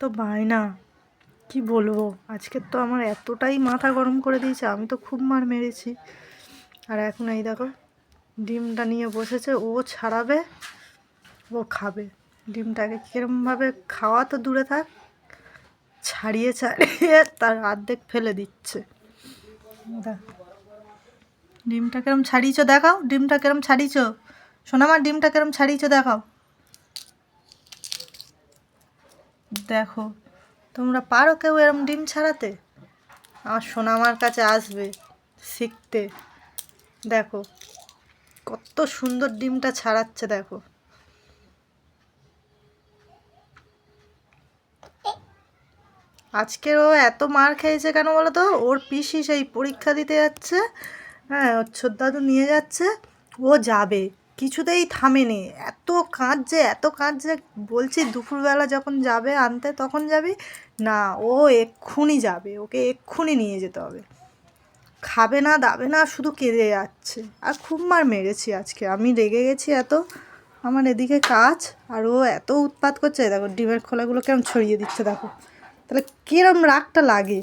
তো বায়না, কি বলবো, আজকে তো আমার এতটাই মাথা গরম করে দিয়েছে, আমি তো খুব মার মেরেছি। আর এখন এই দেখো ডিমটা নিয়ে বসেছে, ও ছাড়াবে, ও খাবে ডিমটাকে। কিরমভাবে খাওয়া তো দূরে থাক, ছাড়িয়ে ছাড়িয়ে তার অর্ধেক ফেলে দিচ্ছে। ডিমটা কেরম ছাড়িয়েছো দেখাও, ডিমটা কেরম ছাড়িয়েছো সোনামার, ডিমটা কেরম ছাড়িয়েছো দেখাও। দেখো, তোমরা পারো কেউ এরম ডিম ছাড়াতে? আমার সোনামার কাছে আসবে শিখতে। দেখো কত সুন্দর ডিমটা ছাড়াচ্ছে, দেখো। আজকে ও এত মার খেয়েছে কেন বলো তো? ওর পিসি সেই পরীক্ষা দিতে যাচ্ছে, হ্যাঁ, ওর ছোটদাদু নিয়ে যাচ্ছে, ও যাবে, কিছুতেই থামেনি, এত কাঁদছে এত কাঁদছে। বলছি দুপুরবেলা যখন যাবে আনতে তখন যাবি না, ও এক্ষুনি যাবে, ওকে এক্ষুনি নিয়ে যেতে হবে। খাবে না দাবে না, শুধু কেঁদে যাচ্ছে। আর খুব মার মেরেছি আজকে, আমি রেগে গেছি এত। আমার এদিকে কাজ, আর ও এত উৎপাত করছে। দেখো ডিমের খোলাগুলো কেমন ছড়িয়ে দিচ্ছে, দেখো তাহলে কিরম রাগটা লাগে।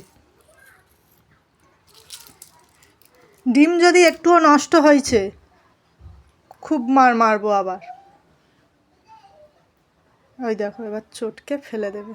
ডিম যদি একটুও নষ্ট হয়েছে, খুব মারবো আবার। ওই দেখো এবার চটকে ফেলে দেবে।